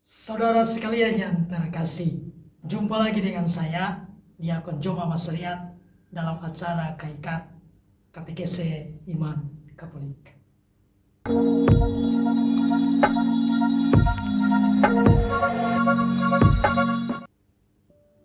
Saudara sekalian yang terkasih, jumpa lagi dengan saya, Diakon Joma Maslihat, dalam acara KIKAT, Katekese Iman Katolik.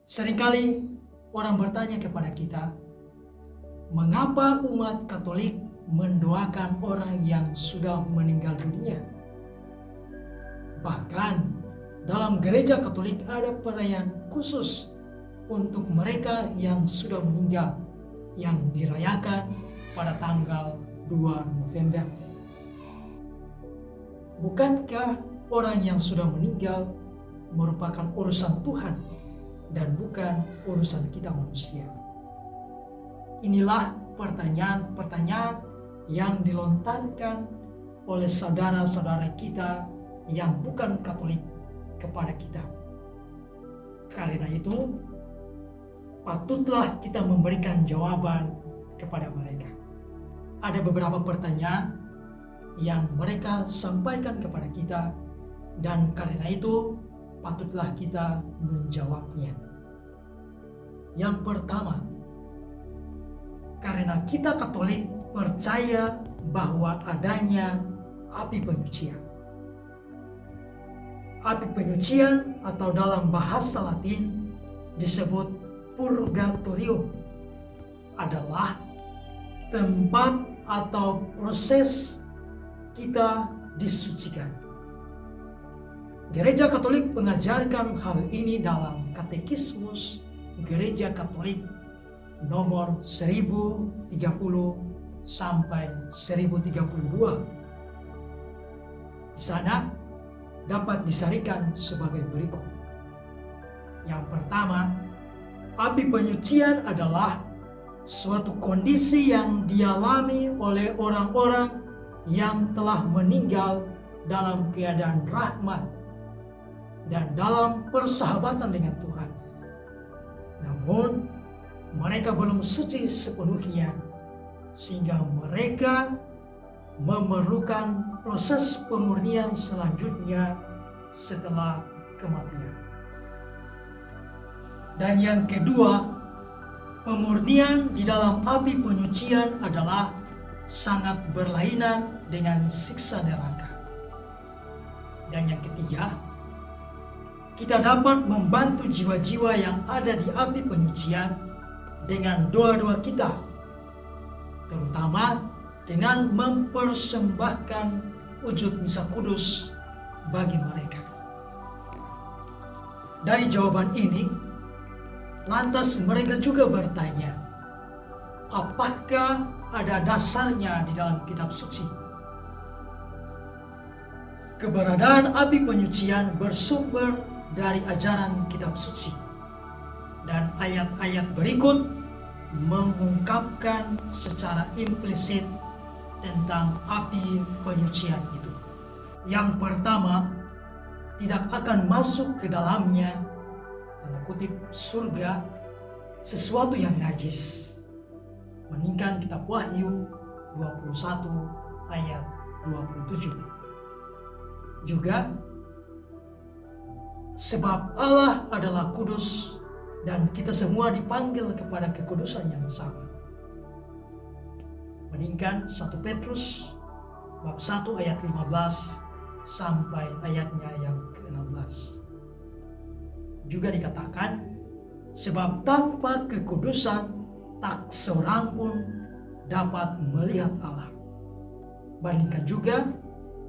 Seringkali orang bertanya kepada kita, mengapa umat Katolik mendoakan orang yang sudah meninggal dunia? Bahkan dalam gereja Katolik ada perayaan khusus untuk mereka yang sudah meninggal yang dirayakan pada tanggal 2 November. Bukankah orang yang sudah meninggal merupakan urusan Tuhan dan bukan urusan kita manusia? Inilah pertanyaan-pertanyaan yang dilontarkan oleh saudara-saudara kita yang bukan Katolik kepada kita. Karena itu, patutlah kita memberikan jawaban kepada mereka. Ada beberapa pertanyaan yang mereka sampaikan kepada kita, dan karena itu patutlah kita menjawabnya. Yang pertama, karena kita Katolik percaya bahwa adanya api penyucian. Api penyucian atau dalam bahasa Latin disebut purgatorium adalah tempat atau proses kita disucikan. Gereja Katolik mengajarkan hal ini dalam Katekismus Gereja Katolik nomor 1030 sampai 1032. Di sana dapat disarikan sebagai berikut. Yang pertama, api penyucian adalah suatu kondisi yang dialami oleh orang-orang yang telah meninggal dalam keadaan rahmat dan dalam persahabatan dengan Tuhan. Namun, mereka belum suci sepenuhnya, sehingga mereka memerlukan proses pemurnian selanjutnya setelah kematian. Dan yang kedua, pemurnian di dalam api penyucian adalah sangat berlainan dengan siksa neraka. Dan yang ketiga, kita dapat membantu jiwa-jiwa yang ada di api penyucian dengan doa-doa kita, terutama dengan mempersembahkan wujud misa kudus bagi mereka. Dari jawaban ini, lantas mereka juga bertanya, apakah ada dasarnya di dalam kitab suci? Keberadaan api penyucian bersumber dari ajaran kitab suci, dan ayat-ayat berikut mengungkapkan secara implisit tentang api penyucian itu. Yang pertama, tidak akan masuk ke dalamnya, tanda kutip, surga sesuatu yang najis. Meningkan kitab Wahyu 21 ayat 27. Juga sebab Allah adalah kudus dan kita semua dipanggil kepada kekudusan yang sama. Meningkan 1 Petrus bab 1 ayat 15 sampai ayatnya yang ke-16. Juga dikatakan, sebab tanpa kekudusan tak seorang pun dapat melihat Allah. Bandingkan juga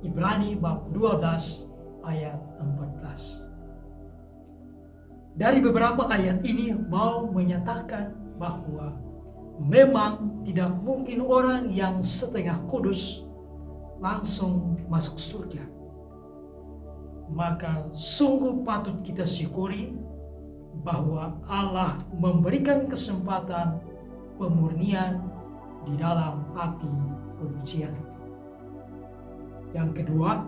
Ibrani bab 12 ayat 14. Dari beberapa ayat ini mau menyatakan bahwa memang tidak mungkin orang yang setengah kudus langsung masuk surga. Maka sungguh patut kita syukuri bahwa Allah memberikan kesempatan pemurnian di dalam api penyucian. Yang kedua,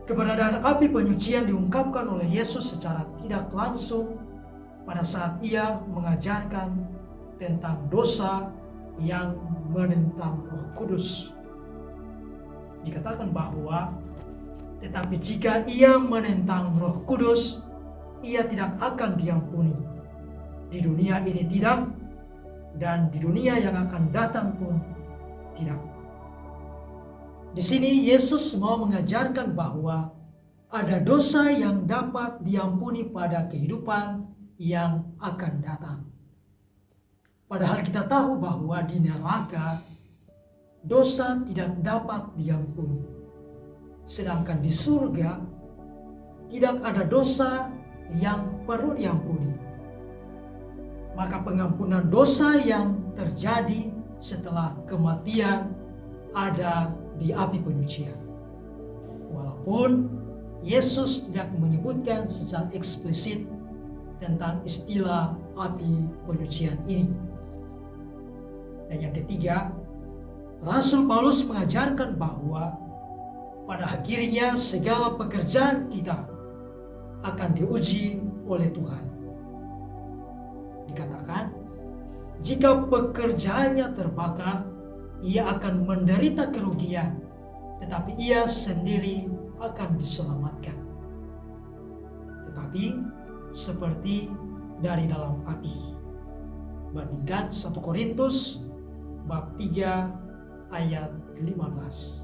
keberadaan api penyucian diungkapkan oleh Yesus secara tidak langsung pada saat Ia mengajarkan tentang dosa yang menentang Roh Kudus. Dikatakan bahwa Tetapi jika ia menentang Roh Kudus, ia tidak akan diampuni. Di dunia ini tidak, dan di dunia yang akan datang pun tidak. Di sini Yesus mau mengajarkan bahwa ada dosa yang dapat diampuni pada kehidupan yang akan datang. Padahal kita tahu bahwa di neraka dosa tidak dapat diampuni. Sedangkan di surga tidak ada dosa yang perlu diampuni. Maka pengampunan dosa yang terjadi setelah kematian ada di api penyucian. Walaupun Yesus tidak menyebutkan secara eksplisit tentang istilah api penyucian ini. Dan yang ketiga, Rasul Paulus mengajarkan bahwa pada akhirnya segala pekerjaan kita akan diuji oleh Tuhan. Dikatakan, jika pekerjaannya terbakar, ia akan menderita kerugian, tetapi ia sendiri akan diselamatkan. Tetapi seperti dari dalam api. Bandingkan 1 Korintus bab 3 ayat 15.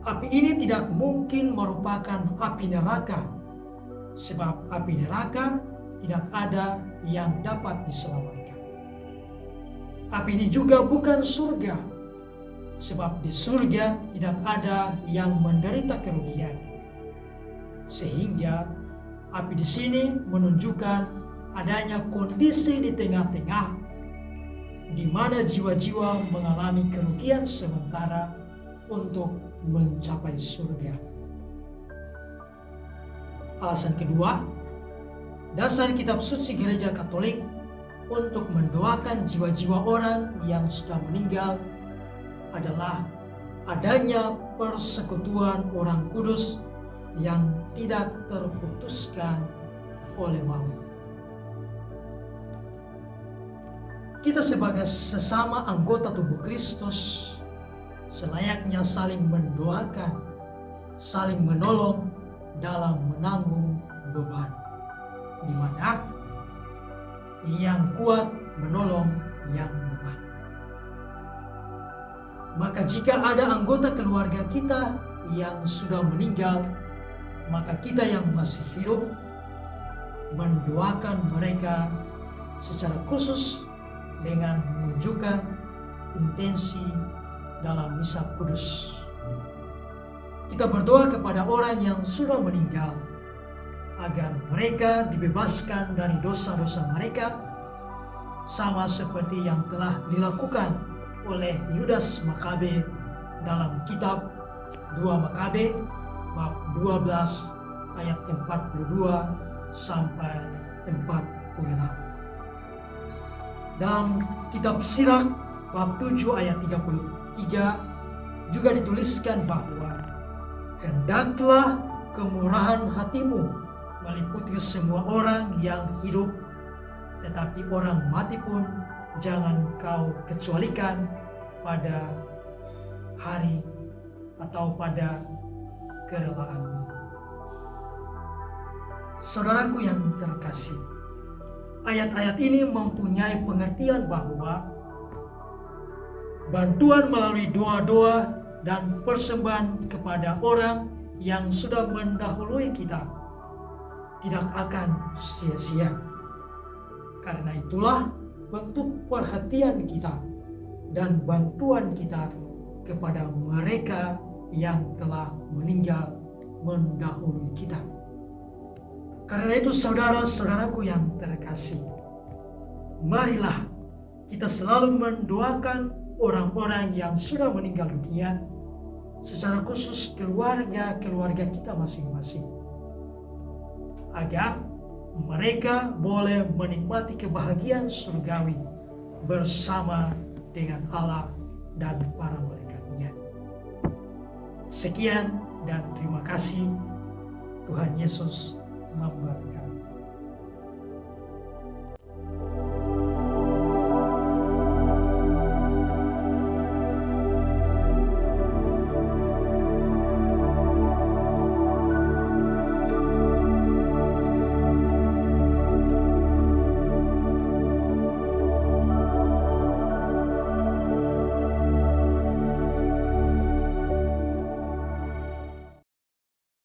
Api ini tidak mungkin merupakan api neraka, sebab api neraka tidak ada yang dapat diselamatkan. Api ini juga bukan surga, sebab di surga tidak ada yang menderita kerugian. Sehingga api di sini menunjukkan adanya kondisi di tengah-tengah di mana jiwa-jiwa mengalami kerugian sementara untuk mencapai surga. Alasan kedua, dasar kitab suci Gereja Katolik untuk mendoakan jiwa-jiwa orang yang sudah meninggal adalah adanya persekutuan orang kudus yang tidak terputuskan oleh maut. Kita sebagai sesama anggota tubuh Kristus selayaknya saling mendoakan, saling menolong dalam menanggung beban, di mana yang kuat menolong yang lemah. Maka jika ada anggota keluarga kita yang sudah meninggal, maka kita yang masih hidup mendoakan mereka secara khusus dengan menunjukkan intensi dalam misa kudus. Kita berdoa kepada orang yang sudah meninggal agar mereka dibebaskan dari dosa-dosa mereka, sama seperti yang telah dilakukan oleh Yudas Makabe dalam kitab 2 Makabe bab 12 ayat 42 sampai 46. Dalam kitab Sirak bab 7 ayat 33 juga dituliskan bahwa hendaklah kemurahan hatimu meliputi semua orang yang hidup, tetapi orang mati pun jangan kau kecualikan pada hari atau pada kerelaanmu. Saudaraku yang terkasih, ayat-ayat ini mempunyai pengertian bahwa bantuan melalui doa-doa dan persembahan kepada orang yang sudah mendahului kita tidak akan sia-sia. Karena itulah bentuk perhatian kita dan bantuan kita kepada mereka yang telah meninggal mendahului kita. Karena itu saudara-saudaraku yang terkasih, marilah kita selalu mendoakan orang-orang yang sudah meninggal dunia, secara khusus keluarga kita masing-masing, agar mereka boleh menikmati kebahagiaan surgawi bersama dengan Allah dan para malaikatnya. Sekian dan terima kasih. Tuhan Yesus memberkati.